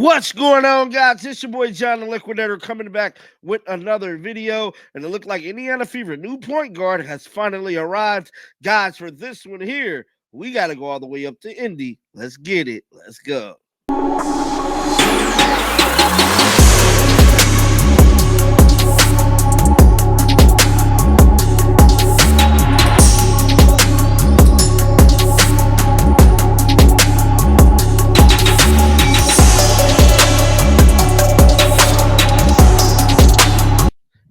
What's going on, guys? It's your boy John the Liquidator coming back with another video. And it looked like Indiana Fever new point guard has finally arrived. Guys, for this one here, we got to go all the way up to Indy. Let's get it. Let's go.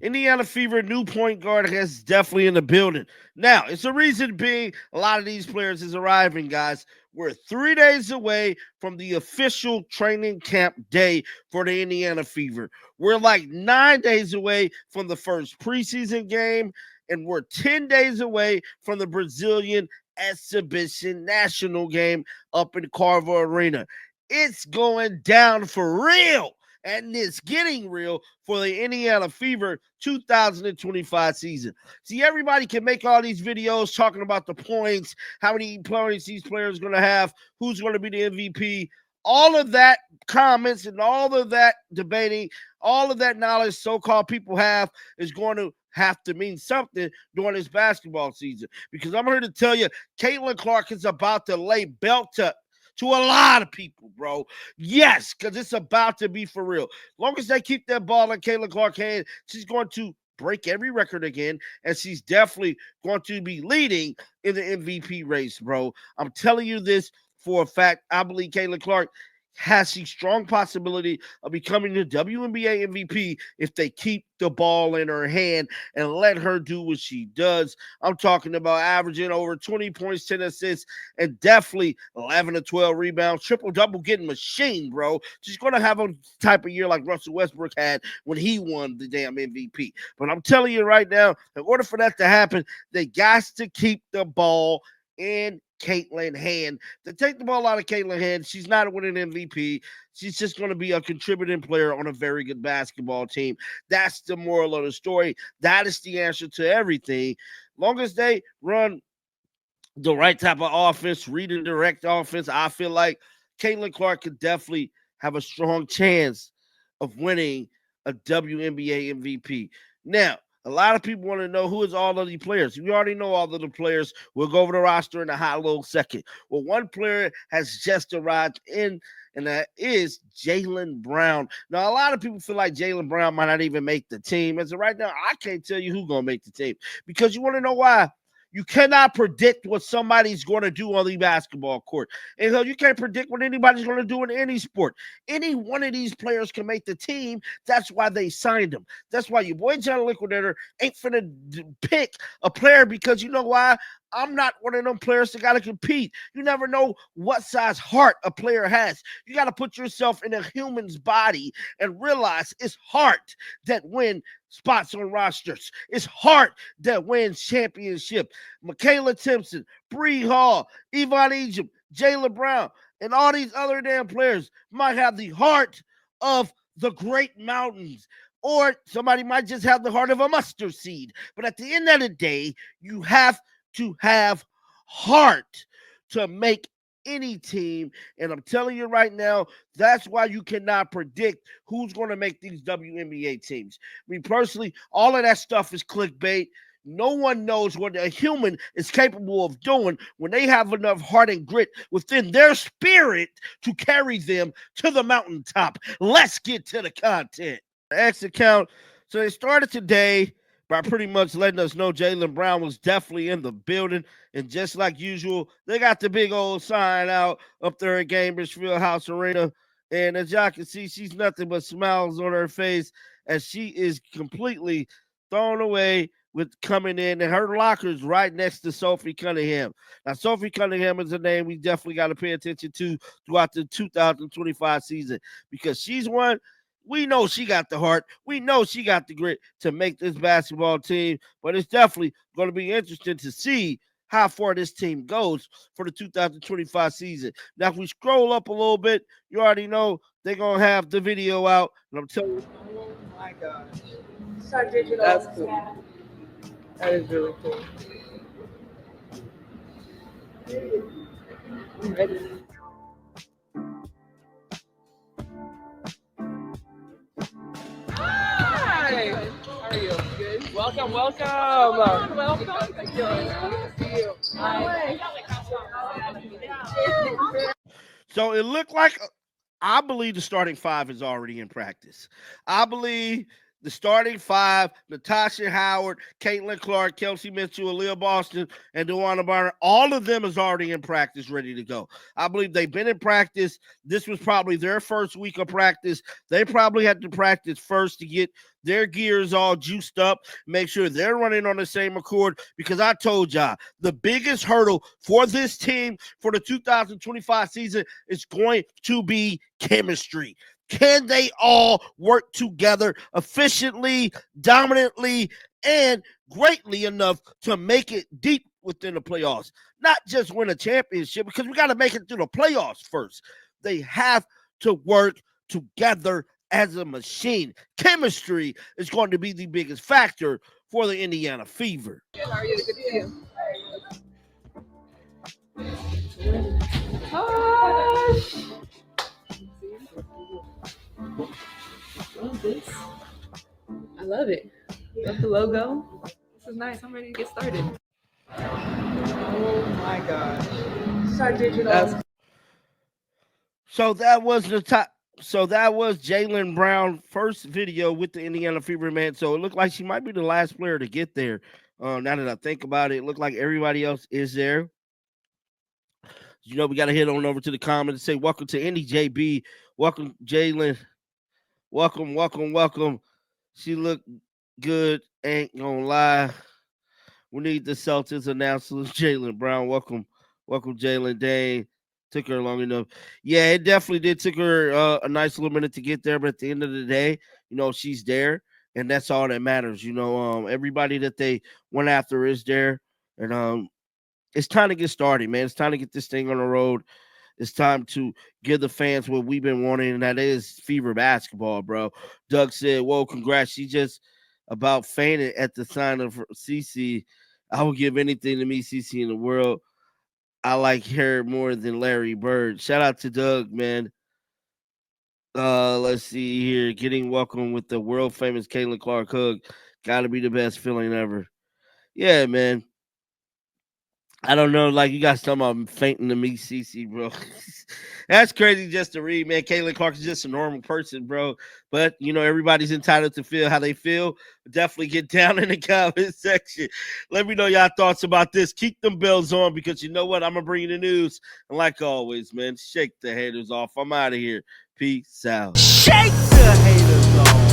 Indiana Fever new point guard is definitely in the building. Now, it's a reason being a lot of these players is arriving, guys. We're 3 days away from the official training camp day for the Indiana Fever. We're like 9 days away from the first preseason game, and we're 10 days away from the Brazilian exhibition national game up in Carver Arena. It's going down for real. And it's getting real for the Indiana Fever 2025 season. See, everybody can make all these videos talking about the points, how many points these players are going to have, who's going to be the MVP. All of that comments and all of that debating, all of that knowledge so-called people have is going to have to mean something during this basketball season. Because I'm here to tell you, Caitlin Clark is about to lay belt up to a lot of people, bro. Yes, because it's about to be for real. As long as they keep that ball in Caitlin Clark's hand, she's going to break every record again, and she's definitely going to be leading in the MVP race, bro. I'm telling you this for a fact. I believe Caitlin Clark has a strong possibility of becoming the WNBA MVP if they keep the ball in her hand and let her do what she does. I'm talking about averaging over 20 points, 10 assists, and definitely 11 to 12 rebounds, triple-double getting machine, bro. She's going to have a type of year like Russell Westbrook had when he won the damn MVP. But I'm telling you right now, in order for that to happen, they got to keep the ball in Caitlin hand. To take the ball out of Caitlin hand, she's not a winning MVP. She's just going to be a contributing player on a very good basketball team. That's the moral of the story. That is the answer to everything. Long as they run the right type of offense, read and direct offense, I feel like Caitlin Clark could definitely have a strong chance of winning a WNBA MVP. Now, a lot of people want to know who is all of the players. We already know all of the players. We'll go over the roster in a high low second. Well, one player has just arrived in, and that is Jaylen Brown. Now, a lot of people feel like Jaylen Brown might not even make the team. As of right now, I can't tell you who's going to make the team because you want to know why? You cannot predict what somebody's going to do on the basketball court. And so you can't predict what anybody's going to do in any sport. Any one of these players can make the team. That's why they signed them. That's why your boy John Liquidator ain't finna pick a player because you know why? I'm not one of them players that got to compete. You never know what size heart a player has. You got to put yourself in a human's body and realize it's heart that wins spots on rosters. It's heart that wins championship. Michaela Timpson, Bree Hall, Yvonne Egypt, Jaylen Brown, and all these other damn players might have the heart of the Great Mountains. Or somebody might just have the heart of a mustard seed. But at the end of the day, you have to have heart to make any team. And I'm telling you right now, that's why you cannot predict who's going to make these WNBA teams. Me personally, all of that stuff is clickbait. No one knows what a human is capable of doing when they have enough heart and grit within their spirit to carry them to the mountaintop. Let's get to the content. X account. So they started today by pretty much letting us know Jaylen Brown was definitely in the building. And just like usual, they got the big old sign out up there at Gainbridge Fieldhouse Arena. And as y'all can see, she's nothing but smiles on her face as she is completely thrown away with coming in. And her locker's right next to Sophie Cunningham. Now, Sophie Cunningham is a name we definitely got to pay attention to throughout the 2025 season because she's one. We know she got the heart. We know she got the grit to make this basketball team, but it's definitely going to be interesting to see how far this team goes for the 2025 season. Now, if we scroll up a little bit, you already know they're going to have the video out. And I'm telling you. Oh my gosh. So digital. That's cool. That is really cool. I'm ready. Welcome. So it looked like I believe the starting five is already in practice. I believe the starting five, Natasha Howard, Caitlin Clark, Kelsey Mitchell, Aaliyah Boston, and DeWanna Barner, all of them is already in practice, ready to go. I believe they've been in practice. This was probably their first week of practice. They probably had to practice first to get their gears all juiced up, make sure they're running on the same accord, because I told y'all the biggest hurdle for this team for the 2025 season is going to be chemistry. Can they all work together efficiently, dominantly, and greatly enough to make it deep within the playoffs? Not just win a championship, because we got to make it through the playoffs first. They have to work together as a machine. Chemistry is going to be the biggest factor for the Indiana Fever. I love it. Love the logo. This is nice. I'm ready to get started. Oh my gosh. So digital. So that was the top. So that was Jaylen Brown first video with the Indiana Fever, man. So it looked like she might be the last player to get there. Now that I think about it, it looked like everybody else is there. You know, we got to head on over to the comments and say, welcome to Indy JB. Welcome, Jaylen. Welcome, welcome, welcome. She looked good. Ain't gonna lie. We need the Celtics announcer, Jaylen Brown. Welcome, welcome, Jalen Dane. Took her long enough. Yeah, it definitely did. Took her a nice little minute to get there, but at the end of the day, you know, she's there, and that's all that matters. You know, everybody that they went after is there, and it's time to get started, man. It's time to get this thing on the road. It's time to give the fans what we've been wanting, and that is Fever basketball, bro. Doug said, whoa, congrats. She just about fainted at the sign of CC. I would give anything to meet CC in the world. I like her more than Larry Bird. Shout out to Doug, man. Let's see here. Getting welcome with the world famous Caitlin Clark hug. Gotta be the best feeling ever. Yeah, man. I don't know, like you guys talking about fainting to me, CC, bro. That's crazy just to read, man. Caitlin Clark is just a normal person, bro. But you know, everybody's entitled to feel how they feel. Definitely get down in the comment section. Let me know y'all thoughts about this. Keep them bells on, because you know what? I'm gonna bring you the news. And like always, man, shake the haters off. I'm out of here. Peace out. Shake the haters off.